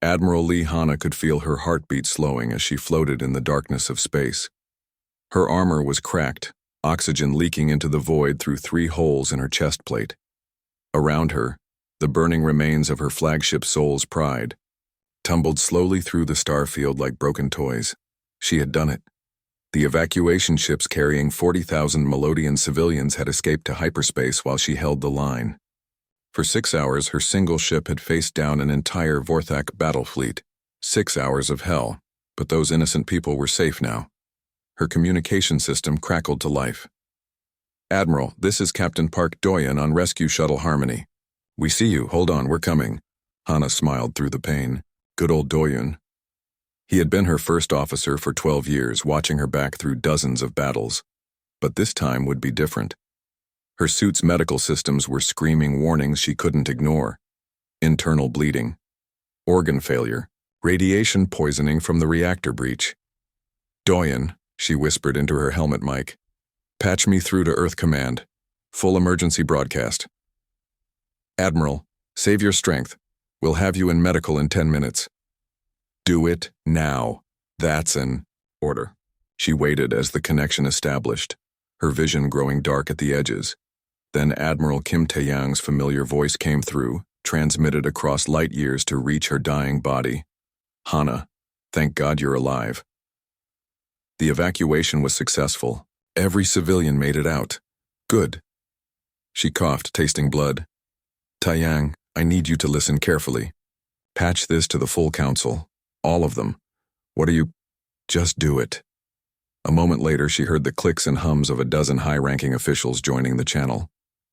Admiral Lee Hanna could feel her heartbeat slowing as she floated in the darkness of space. Her armor was cracked, oxygen leaking into the void through 3 holes in her chest plate. Around her, the burning remains of her flagship Soul's Pride tumbled slowly through the starfield like broken toys. She had done it. The evacuation ships carrying 40,000 Melodian civilians had escaped to hyperspace while she held the line. For 6 hours, her single ship had faced down an entire Vorac battle fleet. 6 hours of hell, but those innocent people were safe now. Her communication system crackled to life. "Admiral, this is Captain Park Doyen on Rescue Shuttle Harmony. We see you. Hold on, we're coming." Hanna smiled through the pain. Good old Doyen. He had been her first officer for 12 years, watching her back through dozens of battles. But this time would be different. Her suit's medical systems were screaming warnings she couldn't ignore. Internal bleeding, organ failure, radiation poisoning from the reactor breach. "Doyen," she whispered into her helmet mic. "Patch me through to Earth Command. Full emergency broadcast." "Admiral, save your strength. We'll have you in medical in 10 minutes. "Do it now." "That's an order." She waited as the connection established, her vision growing dark at the edges. Then Admiral Kim Taeyang's familiar voice came through, transmitted across light years to reach her dying body. "Hanna, thank God you're alive." The evacuation was successful. Every civilian made it out. "Good." She coughed, tasting blood. "Taeyang, I need you to listen carefully. Patch this to the full council. All of them. What are you? Just do it." A moment later, she heard the clicks and hums of a dozen high-ranking officials joining the channel.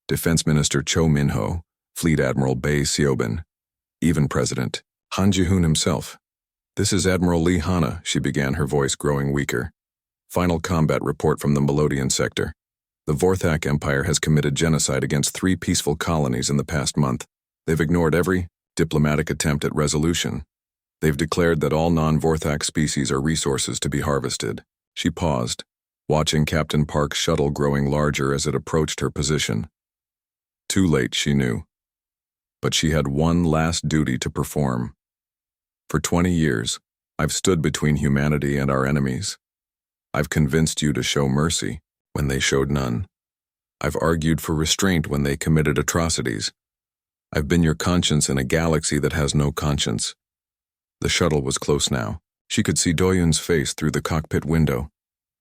Defense Minister Cho Min-ho, Fleet Admiral Bae Seobin, even President Han Ji-hoon himself. "This is Admiral Lee Hanna," she began, her voice growing weaker. "Final combat report from the Melodian sector. The Vorac Empire has committed genocide against 3 peaceful colonies in the past month. They've ignored every diplomatic attempt at resolution. They've declared that all non-Vorac species are resources to be harvested." She paused, watching Captain Park's shuttle growing larger as it approached her position. Too late, she knew. But she had one last duty to perform. "For 20 years, I've stood between humanity and our enemies. I've convinced you to show mercy when they showed none. I've argued for restraint when they committed atrocities. I've been your conscience in a galaxy that has no conscience." The shuttle was close now. She could see Doyen's face through the cockpit window,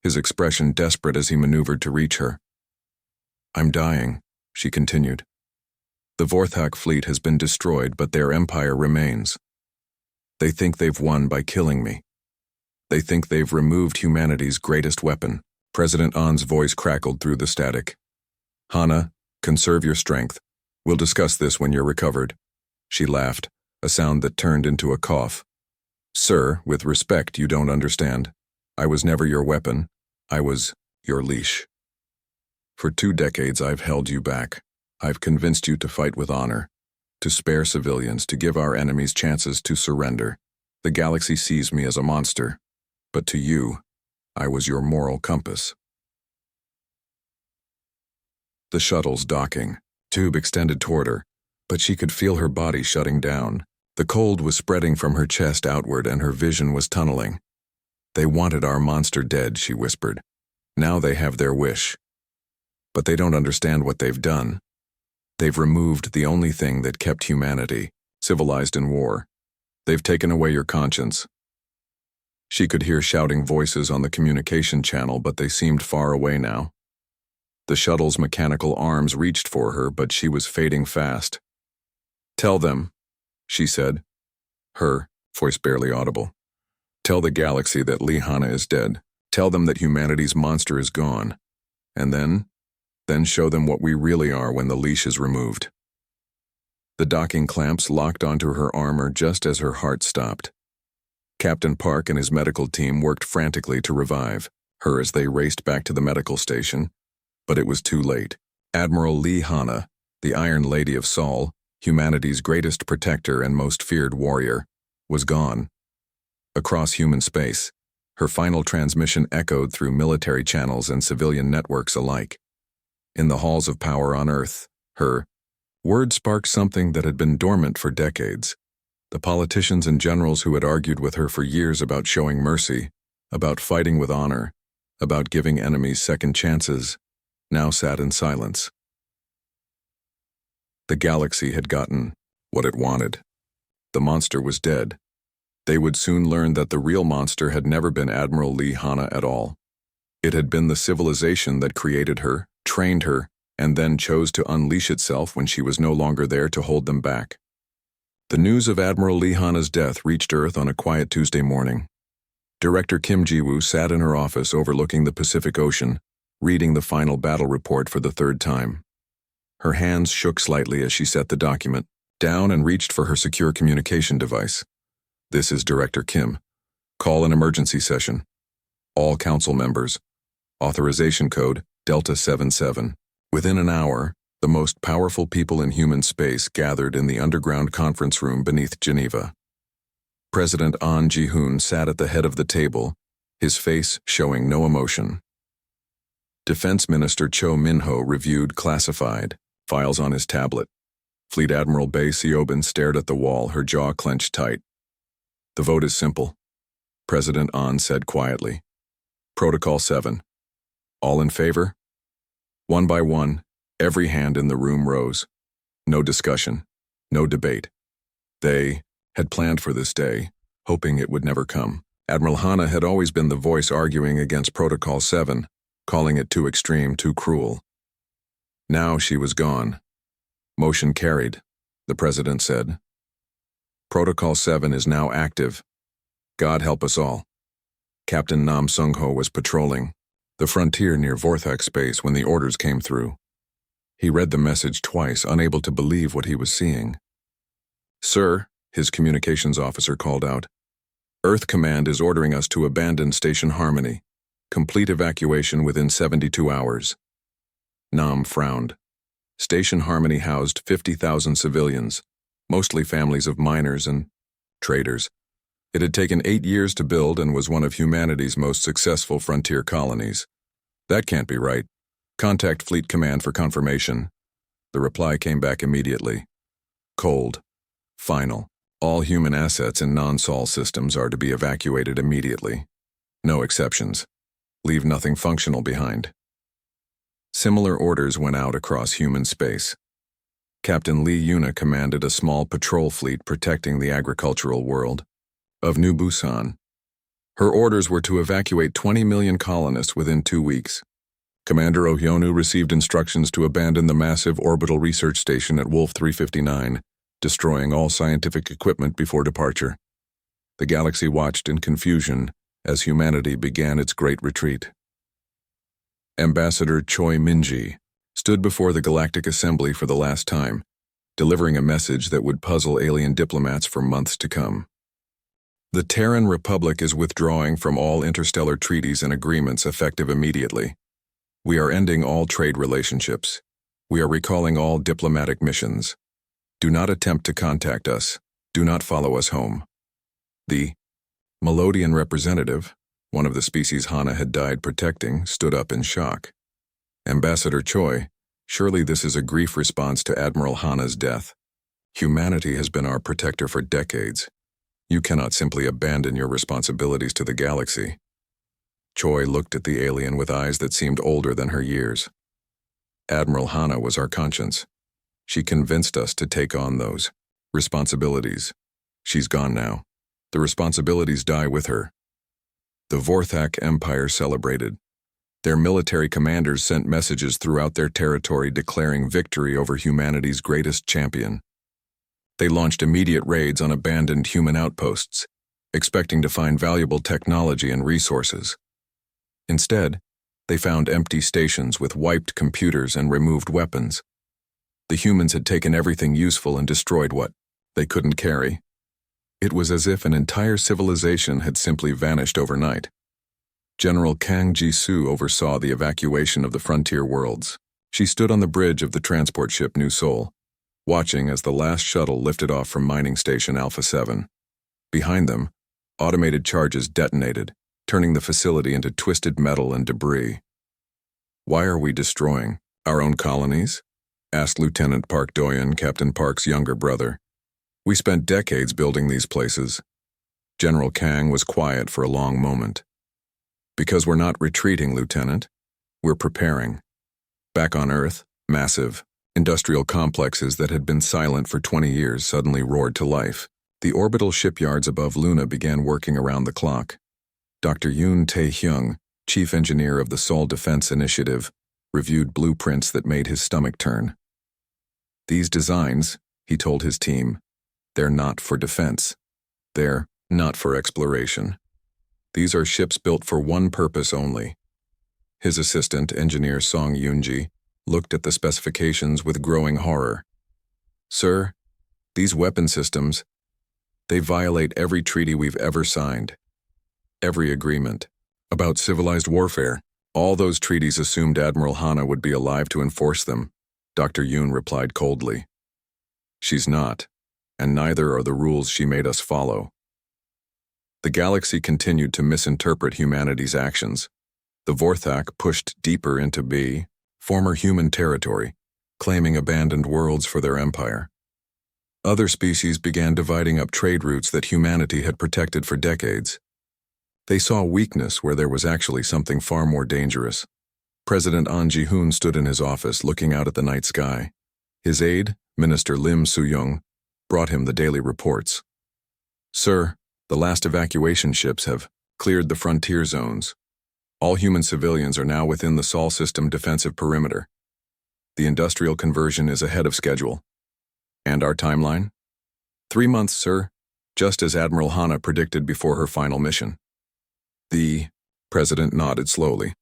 his expression desperate as he maneuvered to reach her. "I'm dying," she continued. "The Vorac fleet has been destroyed, but their empire remains. They think they've won by killing me. They think they've removed humanity's greatest weapon." President An's voice crackled through the static. "Hanna, conserve your strength. We'll discuss this when you're recovered." She laughed, a sound that turned into a cough. "Sir, with respect, you don't understand. I was never your weapon. I was your leash. For 2 decades I've held you back. I've convinced you to fight with honor, to spare civilians, to give our enemies chances to surrender. The galaxy sees me as a monster, but to you, I was your moral compass." The shuttle's docking. Tube extended toward her, but she could feel her body shutting down. The cold was spreading from her chest outward and her vision was tunneling. "They wanted our monster dead," she whispered. "Now they have their wish. But they don't understand what they've done. They've removed the only thing that kept humanity civilized in war. They've taken away your conscience." She could hear shouting voices on the communication channel, but they seemed far away now. The shuttle's mechanical arms reached for her, but she was fading fast. "Tell them," she said, her voice barely audible. "Tell the galaxy that Lee Hanna is dead. Tell them that humanity's monster is gone. And then show them what we really are when the leash is removed." The docking clamps locked onto her armor just as her heart stopped. Captain Park and his medical team worked frantically to revive her as they raced back to the medical station, but it was too late. Admiral Lee Hanna, the Iron Lady of Sol, humanity's greatest protector and most feared warrior, was gone. Across human space, her final transmission echoed through military channels and civilian networks alike. In the halls of power on Earth, her word sparked something that had been dormant for decades. The politicians and generals who had argued with her for years about showing mercy, about fighting with honor, about giving enemies second chances, now sat in silence. The galaxy had gotten what it wanted. The monster was dead. They would soon learn that the real monster had never been Admiral Lee Hanna at all. It had been the civilization that created her, trained her, and then chose to unleash itself when she was no longer there to hold them back. The news of Admiral Lee Hanna's death reached Earth on a quiet Tuesday morning. Director Kim Ji-woo sat in her office overlooking the Pacific Ocean, reading the final battle report for the third time. Her hands shook slightly as she set the document down and reached for her secure communication device. This is Director Kim. Call an emergency session. All council members. Authorization code Delta 77. Within an hour, the most powerful people in human space gathered in the underground conference room beneath Geneva. President An Ji-hoon sat at the head of the table, his face showing no emotion. Defense Minister Cho Min-ho reviewed classified files on his tablet. Fleet Admiral Bae Seobin stared at the wall, her jaw clenched tight. The vote is simple, President An said quietly. Protocol 7. All in favor? One by one, every hand in the room rose. No discussion, no debate. They had planned for this day, hoping it would never come. Admiral Hanna had always been the voice arguing against Protocol 7, calling it too extreme, too cruel. Now she was gone. Motion carried, the president said. Protocol 7 is now active. God help us all. Captain Nam Sung-ho was patrolling the frontier near Vorac space when the orders came through. He read the message twice, unable to believe what he was seeing. Sir, his communications officer called out, Earth Command is ordering us to abandon Station Harmony. Complete evacuation within 72 hours. Nam frowned. Station Harmony housed 50,000 civilians, mostly families of miners and traders. It had taken 8 years to build and was one of humanity's most successful frontier colonies. That can't be right. Contact Fleet Command for confirmation. The reply came back immediately. Cold. Final. All human assets in non-Sol systems are to be evacuated immediately. No exceptions. Leave nothing functional behind. Similar orders went out across human space. Captain Lee Yuna commanded a small patrol fleet protecting the agricultural world of New Busan. Her orders were to evacuate 20 million colonists within 2 weeks. Commander Ohyonu received instructions to abandon the massive orbital research station at Wolf 359, destroying all scientific equipment before departure. The galaxy watched in confusion as humanity began its great retreat. Ambassador Choi Min-ji stood before the Galactic Assembly for the last time, delivering a message that would puzzle alien diplomats for months to come. The Terran Republic is withdrawing from all interstellar treaties and agreements effective immediately. We are ending all trade relationships. We are recalling all diplomatic missions. Do not attempt to contact us. Do not follow us home. The Melodian representative, one of the species Hanna had died protecting, stood up in shock. Ambassador Choi, surely this is a grief response to Admiral Hanna's death. Humanity has been our protector for decades. You cannot simply abandon your responsibilities to the galaxy. Choi looked at the alien with eyes that seemed older than her years. Admiral Hanna was our conscience. She convinced us to take on those responsibilities. She's gone now. The responsibilities die with her. The Vorthak Empire celebrated. Their military commanders sent messages throughout their territory declaring victory over humanity's greatest champion. They launched immediate raids on abandoned human outposts, expecting to find valuable technology and resources. Instead, they found empty stations with wiped computers and removed weapons. The humans had taken everything useful and destroyed what they couldn't carry. It was as if an entire civilization had simply vanished overnight. General Kang Ji-soo oversaw the evacuation of the frontier worlds. She stood on the bridge of the transport ship New Seoul, watching as the last shuttle lifted off from mining station Alpha 7. Behind them, automated charges detonated, turning the facility into twisted metal and debris. Why are we destroying our own colonies? Asked Lieutenant Park Doyen, Captain Park's younger brother. We spent decades building these places. General Kang was quiet for a long moment. Because we're not retreating, Lieutenant. We're preparing. Back on Earth, massive, industrial complexes that had been silent for 20 years suddenly roared to life. The orbital shipyards above Luna began working around the clock. Dr. Yoon Tae-hyung, chief engineer of the Seoul Defense Initiative, reviewed blueprints that made his stomach turn. These designs, he told his team, they're not for defense. They're not for exploration. These are ships built for one purpose only. His assistant, engineer Song Yoonji, looked at the specifications with growing horror. Sir, these weapon systems, they violate every treaty we've ever signed. Every agreement. About civilized warfare. All those treaties assumed Admiral Hana would be alive to enforce them, Dr. Yoon replied coldly. She's not, and neither are the rules she made us follow. The galaxy continued to misinterpret humanity's actions. The Vorac pushed deeper into former human territory, claiming abandoned worlds for their empire. Other species began dividing up trade routes that humanity had protected for decades. They saw weakness where there was actually something far more dangerous. President An Ji-hoon stood in his office looking out at the night sky. His aide, Minister Lim Soo-young, brought him the daily reports. Sir, the last evacuation ships have cleared the frontier zones. All human civilians are now within the Sol system defensive perimeter. The industrial conversion is ahead of schedule. And our timeline? 3 months, sir, just as Admiral Hana predicted before her final mission. The president nodded slowly.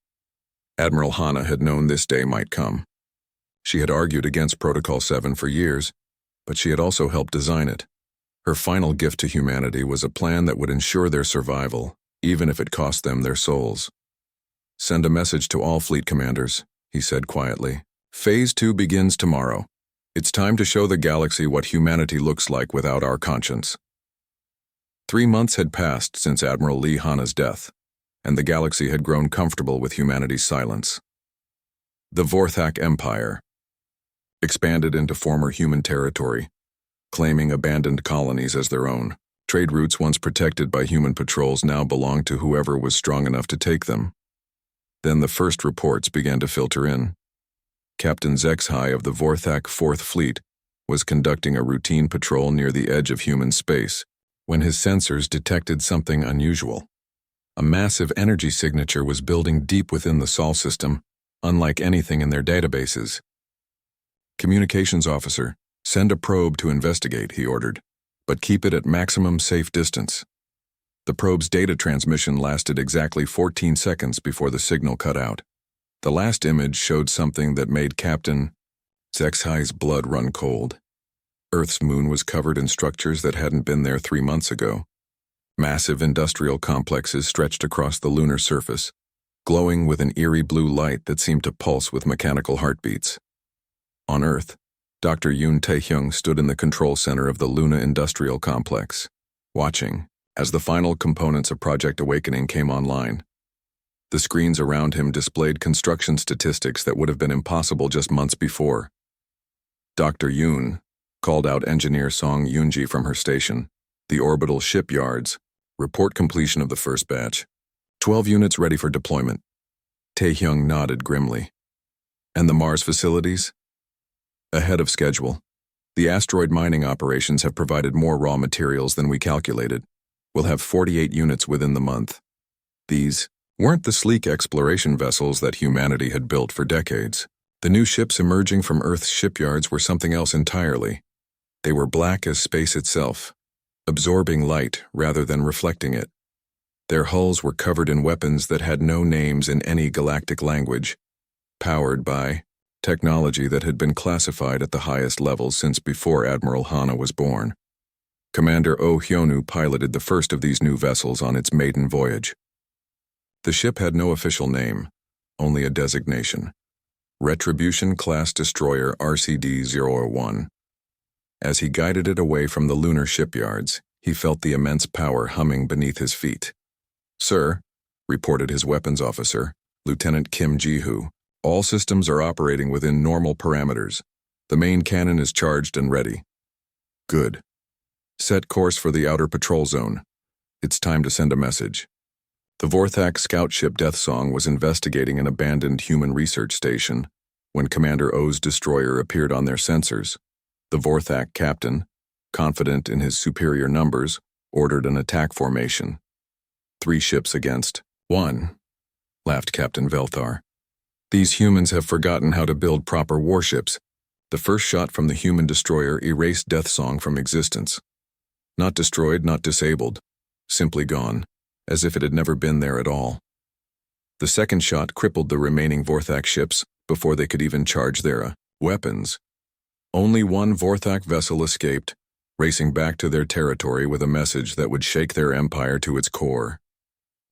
Admiral Hana had known this day might come. She had argued against Protocol 7 for years, but she had also helped design it. Her final gift to humanity was a plan that would ensure their survival, even if it cost them their souls. Send a message to all fleet commanders, he said quietly. Phase 2 begins tomorrow. It's time to show the galaxy what humanity looks like without our conscience. 3 months had passed since Admiral Lee Hana's death, and the galaxy had grown comfortable with humanity's silence. The Vorac Empire expanded into former human territory, claiming abandoned colonies as their own. Trade routes once protected by human patrols now belonged to whoever was strong enough to take them. Then the first reports began to filter in. Captain Zexhai of the Vorac 4th Fleet was conducting a routine patrol near the edge of human space when his sensors detected something unusual. A massive energy signature was building deep within the Sol system, unlike anything in their databases. Communications officer, send a probe to investigate, he ordered, but keep it at maximum safe distance. The probe's data transmission lasted exactly 14 seconds before the signal cut out. The last image showed something that made Captain Zexhai's blood run cold. Earth's moon was covered in structures that hadn't been there 3 months ago. Massive industrial complexes stretched across the lunar surface, glowing with an eerie blue light that seemed to pulse with mechanical heartbeats. On Earth, Dr. Yoon Tae-hyung stood in the control center of the Luna Industrial Complex, watching as the final components of Project Awakening came online. The screens around him displayed construction statistics that would have been impossible just months before. Dr. Yoon called out engineer Song Yoonji from her station. The orbital shipyards. Report completion of the first batch. 12 units ready for deployment. Tae-hyung nodded grimly. And the Mars facilities? Ahead of schedule. The asteroid mining operations have provided more raw materials than we calculated. We'll have 48 units within the month. These weren't the sleek exploration vessels that humanity had built for decades. The new ships emerging from Earth's shipyards were something else entirely. They were black as space itself, absorbing light rather than reflecting it. Their hulls were covered in weapons that had no names in any galactic language, powered by technology that had been classified at the highest levels since before Admiral Hana was born. Commander Oh Hyonu piloted the first of these new vessels on its maiden voyage. The ship had no official name, only a designation. Retribution Class Destroyer RCD-001. As he guided it away from the lunar shipyards, he felt the immense power humming beneath his feet. Sir, reported his weapons officer, Lieutenant Kim Ji-hoo, all systems are operating within normal parameters. The main cannon is charged and ready. Good. Set course for the outer patrol zone. It's time to send a message. The Vorac scout ship Death Song was investigating an abandoned human research station when Commander O's destroyer appeared on their sensors. The Vorac captain, confident in his superior numbers, ordered an attack formation. 3 ships against 1, laughed Captain Velthar. These humans have forgotten how to build proper warships. The first shot from the human destroyer erased Death Song from existence. Not destroyed, not disabled, simply gone, as if it had never been there at all. The second shot crippled the remaining Vorac ships before they could even charge their weapons. Only one Vorac vessel escaped, racing back to their territory with a message that would shake their empire to its core.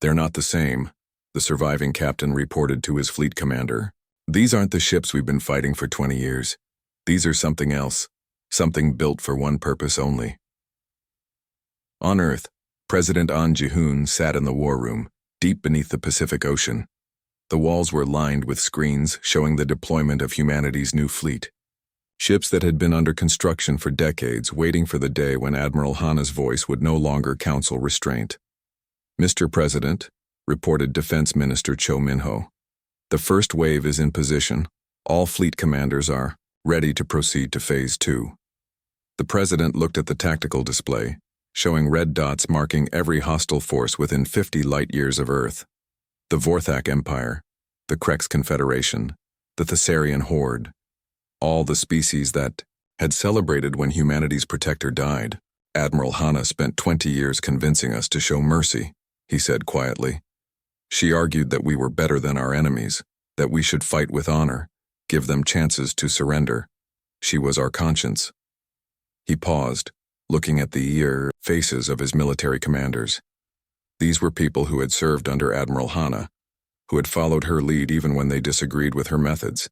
They're not the same, the surviving captain reported to his fleet commander. These aren't the ships we've been fighting for 20 years. These are something else, something built for one purpose only. On Earth, President An Jihoon sat in the war room, deep beneath the Pacific Ocean. The walls were lined with screens showing the deployment of humanity's new fleet. Ships that had been under construction for decades, waiting for the day when Admiral Hana's voice would no longer counsel restraint. Mr. President, reported Defense Minister Cho Min-ho, the first wave is in position. All fleet commanders are ready to proceed to Phase 2. The President looked at the tactical display, showing red dots marking every hostile force within 50 light-years of Earth. The Vorac Empire, the Krex Confederation, the Thessarian Horde, all the species that had celebrated when humanity's protector died. Admiral Hana spent 20 years convincing us to show mercy, he said quietly. She argued that we were better than our enemies, that we should fight with honor, give them chances to surrender. She was our conscience. He paused, looking at the eager faces of his military commanders. These were people who had served under Admiral Hana, who had followed her lead even when they disagreed with her methods.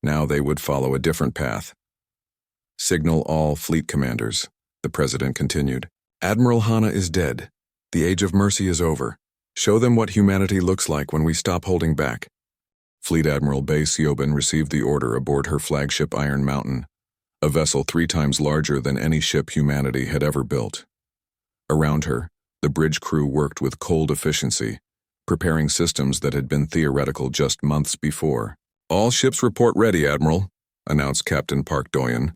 Now they would follow a different path. Signal all fleet commanders, the President continued. Admiral Hana is dead. The age of mercy is over. Show them what humanity looks like when we stop holding back. Fleet Admiral Bae Siobhan received the order aboard her flagship Iron Mountain, a vessel 3 times larger than any ship humanity had ever built. Around her, the bridge crew worked with cold efficiency, preparing systems that had been theoretical just months before. All ships report ready, Admiral, announced Captain Park Doyen,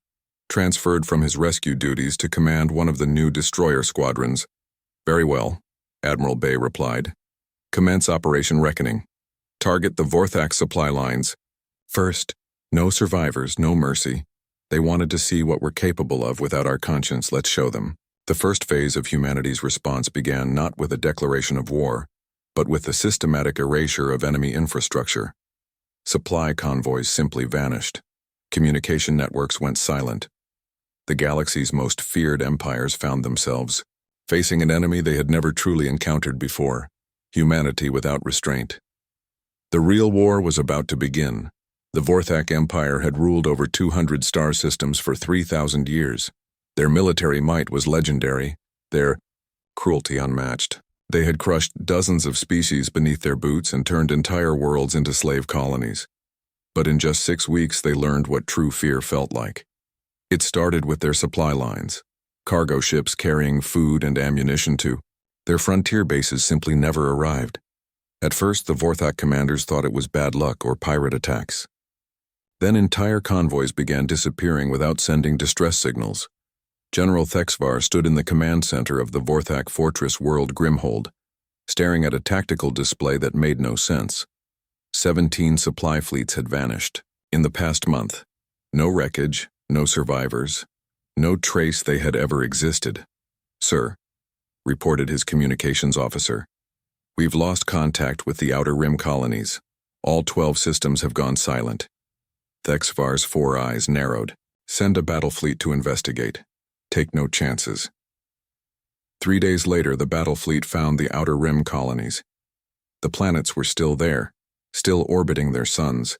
transferred from his rescue duties to command one of the new destroyer squadrons. Very well, Admiral Bae replied. Commence Operation Reckoning. Target the Vorac supply lines. First, no survivors, no mercy. They wanted to see what we're capable of without our conscience. Let's show them. The first phase of humanity's response began not with a declaration of war, but with the systematic erasure of enemy infrastructure. Supply convoys simply vanished. Communication networks went silent. The galaxy's most feared empires found themselves facing an enemy they had never truly encountered before, humanity without restraint. The real war was about to begin. The Vorac Empire had ruled over 200 star systems for 3,000 years. Their military might was legendary, their cruelty unmatched. They had crushed dozens of species beneath their boots and turned entire worlds into slave colonies. But in just 6 weeks they learned what true fear felt like. It started with their supply lines. Cargo ships carrying food and ammunition to their frontier bases simply never arrived. At first, the Vorac commanders thought it was bad luck or pirate attacks. Then entire convoys began disappearing without sending distress signals. General Thexvar stood in the command center of the Vorac fortress World Grimhold, staring at a tactical display that made no sense. 17 supply fleets had vanished. In the past month, no wreckage, no survivors, no trace they had ever existed. Sir, reported his communications officer, we've lost contact with the Outer Rim colonies. All 12 systems have gone silent. Thexvar's 4 eyes narrowed. Send a battle fleet to investigate. Take no chances. 3 days later, the battle fleet found the Outer Rim colonies. The planets were still there, still orbiting their suns,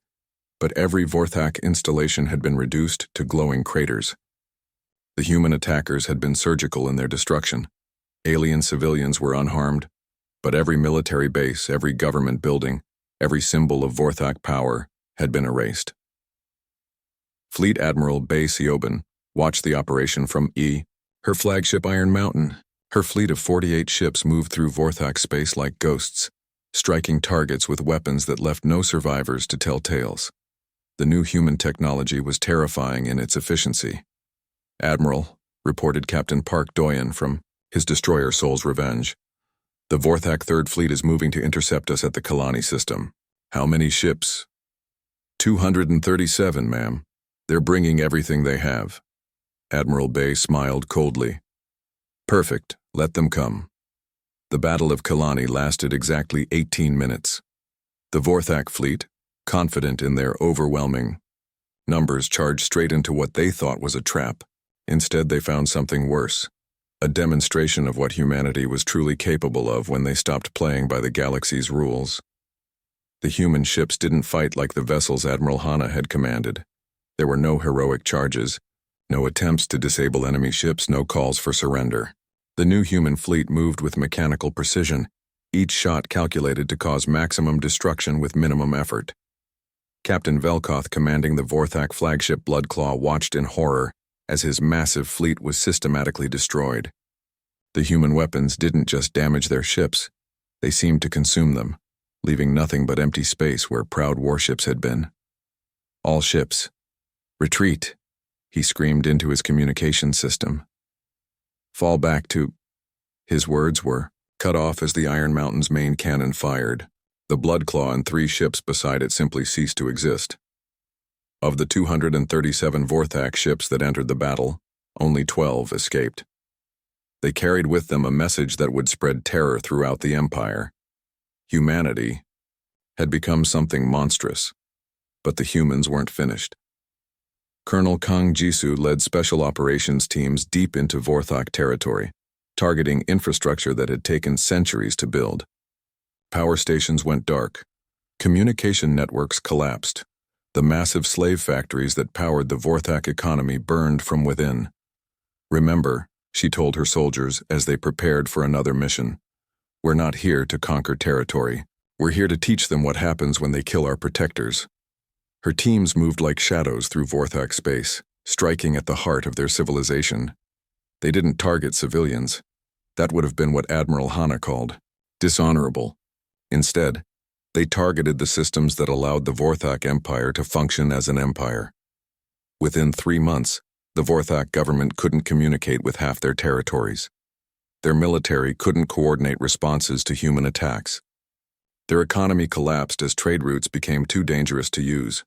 but every Vorac installation had been reduced to glowing craters. The human attackers had been surgical in their destruction. Alien civilians were unharmed, but every military base, every government building, every symbol of Vorac power had been erased. Fleet Admiral Bae Siobhan watched the operation from Her flagship Iron Mountain. Her fleet of 48 ships moved through Vorac space like ghosts, striking targets with weapons that left no survivors to tell tales. The new human technology was terrifying in its efficiency. "Admiral," reported Captain Park Doyen from his destroyer Soul's Revenge, "the Vorac Third Fleet is moving to intercept us at the Kalani system." "How many ships?" 237, ma'am. They're bringing everything they have." Admiral Bay smiled coldly. "Perfect. Let them come." The Battle of Kalani lasted exactly 18 minutes. The Vorac fleet, confident in their overwhelming numbers, charged straight into what they thought was a trap. Instead, they found something worse, a demonstration of what humanity was truly capable of when they stopped playing by the galaxy's rules. The human ships didn't fight like the vessels Admiral Hana had commanded. There were no heroic charges, no attempts to disable enemy ships, no calls for surrender. The new human fleet moved with mechanical precision, each shot calculated to cause maximum destruction with minimum effort. Captain Velkoth, commanding the Vorac flagship Bloodclaw, watched in horror as his massive fleet was systematically destroyed. The human weapons didn't just damage their ships, they seemed to consume them, leaving nothing but empty space where proud warships had been. "All ships, retreat," he screamed into his communication system. "Fall back to—" His words were cut off as the Iron Mountain's main cannon fired. The Bloodclaw and 3 ships beside it simply ceased to exist. Of the 237 Vorac ships that entered the battle, only 12 escaped. They carried with them a message that would spread terror throughout the Empire. Humanity had become something monstrous, but the humans weren't finished. Colonel Kang Jisoo led special operations teams deep into Vorac territory, targeting infrastructure that had taken centuries to build. Power stations went dark. Communication networks collapsed. The massive slave factories that powered the Vorac economy burned from within. "Remember," she told her soldiers as they prepared for another mission, "we're not here to conquer territory. We're here to teach them what happens when they kill our protectors." Her teams moved like shadows through Vorac space, striking at the heart of their civilization. They didn't target civilians. That would have been what Admiral Hana called dishonorable. Instead, they targeted the systems that allowed the Vorac Empire to function as an empire. Within 3 months, the Vorac government couldn't communicate with half their territories. Their military couldn't coordinate responses to human attacks. Their economy collapsed as trade routes became too dangerous to use.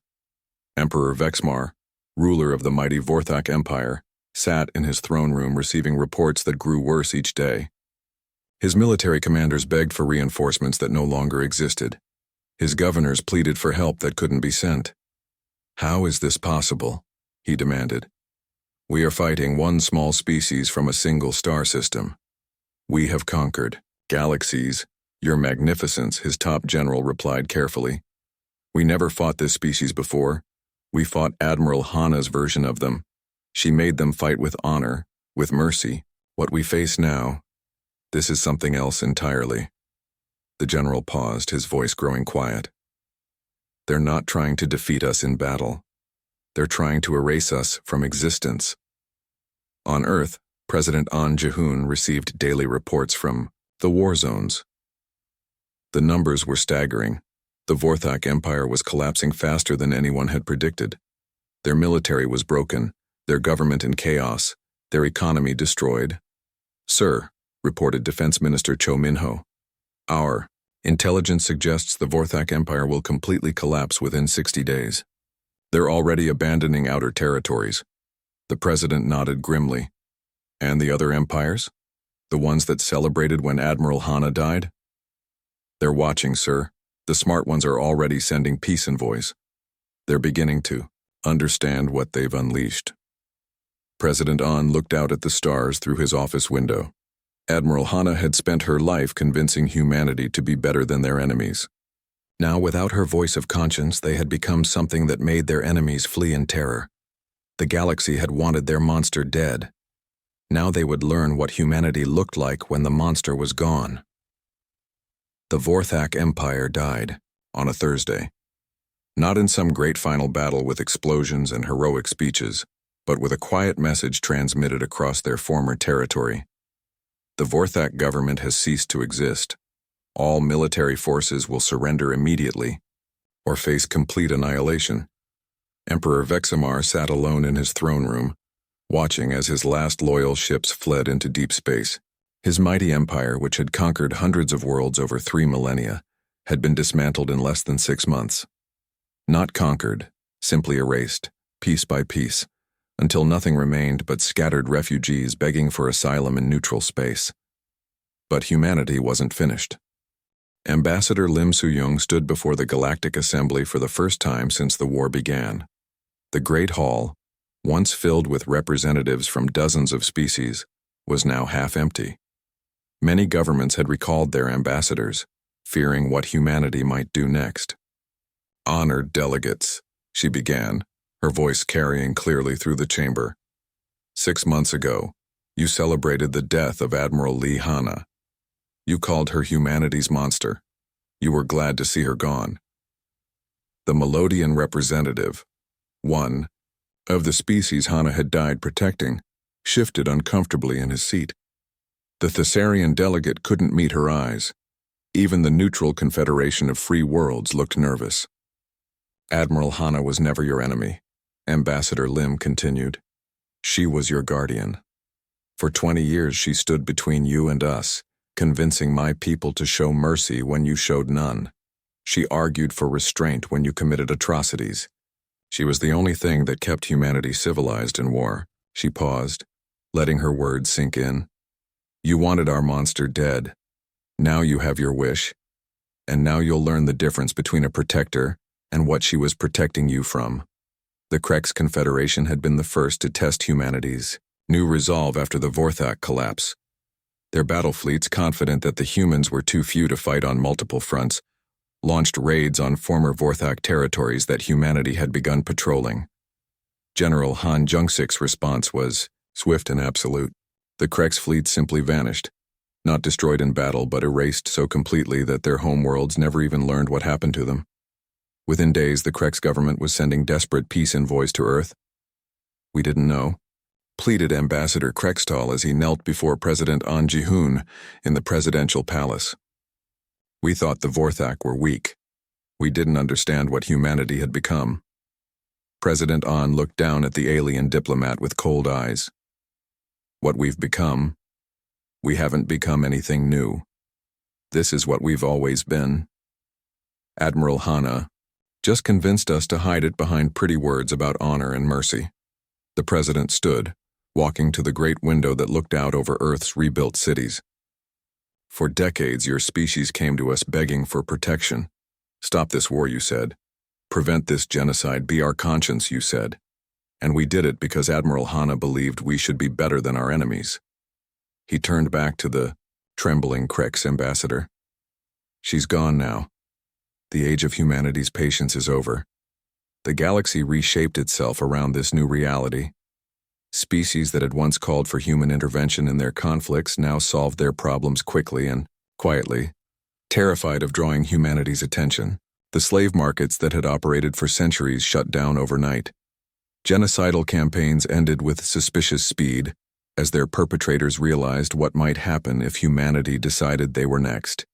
Emperor Vexmar, ruler of the mighty Vorac Empire, sat in his throne room receiving reports that grew worse each day. His military commanders begged for reinforcements that no longer existed. His governors pleaded for help that couldn't be sent. "How is this possible?" he demanded. "We are fighting one small species from a single star system. We have conquered galaxies, Your Magnificence," his top general replied carefully. "We never fought this species before. We fought Admiral Hana's version of them. She made them fight with honor, with mercy. What we face now, this is something else entirely." The general paused, his voice growing quiet. "They're not trying to defeat us in battle. They're trying to erase us from existence." On Earth, President An Jehun received daily reports from the war zones. The numbers were staggering. The Vorac Empire was collapsing faster than anyone had predicted. Their military was broken, their government in chaos, their economy destroyed. "Sir," reported Defense Minister Cho Minho, "our intelligence suggests the Vorac Empire will completely collapse within 60 days. They're already abandoning outer territories." The president nodded grimly. "And the other empires? The ones that celebrated when Admiral Hana died?" "They're watching, sir. The smart ones are already sending peace envoys. They're beginning to understand what they've unleashed." President An looked out at the stars through his office window. Admiral Hana had spent her life convincing humanity to be better than their enemies. Now, without her voice of conscience, they had become something that made their enemies flee in terror. The galaxy had wanted their monster dead. Now they would learn what humanity looked like when the monster was gone. The Vorac Empire died on a Thursday. Not in some great final battle with explosions and heroic speeches. but with a quiet message transmitted across their former territory. The Vorac government has ceased to exist. All military forces will surrender immediately, or face complete annihilation. Emperor Vexamar sat alone in his throne room, watching as his last loyal ships fled into deep space. His mighty empire, which had conquered hundreds of worlds over 3 millennia, had been dismantled in less than 6 months. Not conquered, simply erased, piece by piece, until nothing remained but scattered refugees begging for asylum in neutral space. But humanity wasn't finished. Ambassador Lim Soo-young stood before the Galactic Assembly for the first time since the war began. The Great Hall, once filled with representatives from dozens of species, was now half empty. Many governments had recalled their ambassadors, fearing what humanity might do next. "Honored delegates," she began, her voice carrying clearly through the chamber. "6 months ago, you celebrated the death of Admiral Lee Hanna. You called her humanity's monster. You were glad to see her gone." The Melodian representative, one of the species Hanna had died protecting, shifted uncomfortably in his seat. The Thessarian delegate couldn't meet her eyes. Even the neutral Confederation of Free Worlds looked nervous. "Admiral Hanna was never your enemy," Ambassador Lim continued. "She was your guardian. For 20 years she stood between you and us, convincing my people to show mercy when you showed none. She argued for restraint when you committed atrocities. She was the only thing that kept humanity civilized in war." She paused, letting her words sink in. "You wanted our monster dead. Now you have your wish. And now you'll learn the difference between a protector and what she was protecting you from." The Krex Confederation had been the first to test humanity's new resolve after the Vorac collapse. Their battle fleets, confident that the humans were too few to fight on multiple fronts, launched raids on former Vorac territories that humanity had begun patrolling. General Han Jungsik's response was swift and absolute. The Krex fleet simply vanished, not destroyed in battle but erased so completely that their homeworlds never even learned what happened to them. Within days, the Krex government was sending desperate peace envoys to Earth. "We didn't know," pleaded Ambassador Krextal as he knelt before President An Ji-hoon in the presidential palace. "We thought the Vorac were weak. We didn't understand what humanity had become." President An looked down at the alien diplomat with cold eyes. "What we've become? We haven't become anything new. This is what we've always been. Admiral Hanna just convinced us to hide it behind pretty words about honor and mercy." The president stood, walking to the great window that looked out over Earth's rebuilt cities. "For decades, your species came to us begging for protection. Stop this war, you said. Prevent this genocide, be our conscience, you said. And we did it because Admiral Hanna believed we should be better than our enemies." He turned back to the trembling Krex ambassador. "She's gone now. The age of humanity's patience is over. The galaxy reshaped itself around this new reality. Species that had once called for human intervention in their conflicts now solved their problems quickly and quietly, terrified of drawing humanity's attention. The slave markets that had operated for centuries shut down overnight. Genocidal campaigns ended with suspicious speed as their perpetrators realized what might happen if humanity decided they were next.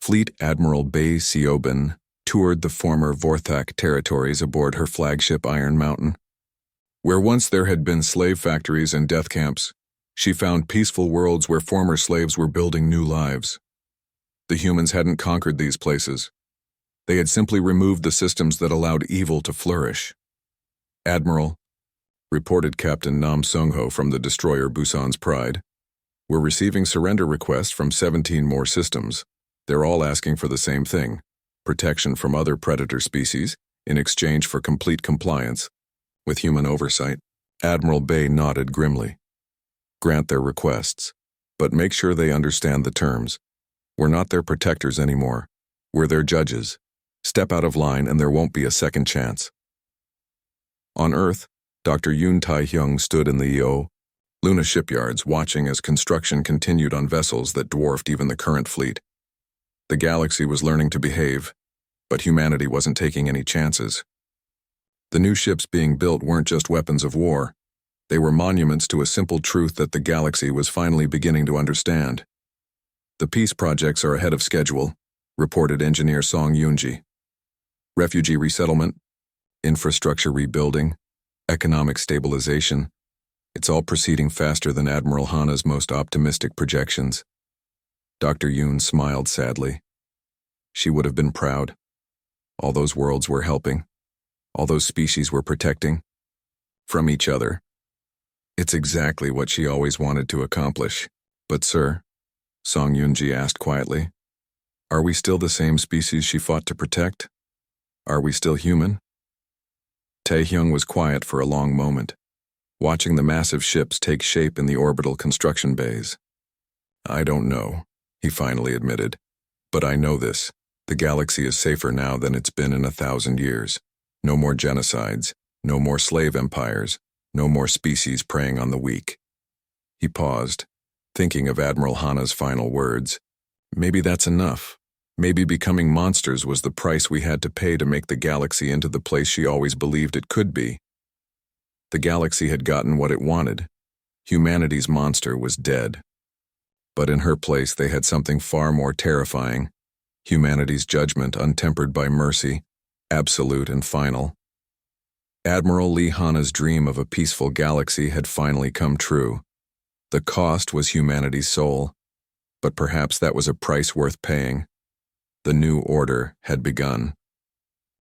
Fleet Admiral Bae Seobin toured the former Vorac territories aboard her flagship Iron Mountain. Where once there had been slave factories and death camps, she found peaceful worlds where former slaves were building new lives. The humans hadn't conquered these places. They had simply removed the systems that allowed evil to flourish. "Admiral," reported Captain Nam Sung-ho from the destroyer Busan's Pride, "we're receiving surrender requests from 17 more systems. They're all asking for the same thing, protection from other predator species in exchange for complete compliance with human oversight." Admiral Bae nodded grimly. "Grant their requests, but make sure they understand the terms. We're not their protectors anymore. We're their judges. Step out of line and there won't be a second chance." On Earth, Dr. Yoon Tae-hyung stood in the EO Luna shipyards watching as construction continued on vessels that dwarfed even the current fleet. The galaxy was learning to behave, but humanity wasn't taking any chances. The new ships being built weren't just weapons of war. They were monuments to a simple truth that the galaxy was finally beginning to understand. The peace projects are ahead of schedule, reported engineer Song Yoonji. Refugee resettlement, infrastructure rebuilding, economic stabilization. It's all proceeding faster than Admiral Hana's most optimistic projections. Dr. Yoon smiled sadly. She would have been proud. All those worlds were helping. All those species were protecting. From each other. It's exactly what she always wanted to accomplish. But sir, Song Yoonji asked quietly, are we still the same species she fought to protect? Are we still human? Taehyung was quiet for a long moment, watching the massive ships take shape in the orbital construction bays. I don't know, he finally admitted. But I know this. The galaxy is safer now than it's been in 1,000 years. No more genocides, no more slave empires, no more species preying on the weak. He paused, thinking of Admiral Hana's final words. Maybe that's enough. Maybe becoming monsters was the price we had to pay to make the galaxy into the place she always believed it could be. The galaxy had gotten what it wanted. Humanity's monster was dead. But in her place they had something far more terrifying. Humanity's judgment untempered by mercy, absolute and final. Admiral Lee Hana's dream of a peaceful galaxy had finally come true. The cost was humanity's soul, but perhaps that was a price worth paying. The new order had begun.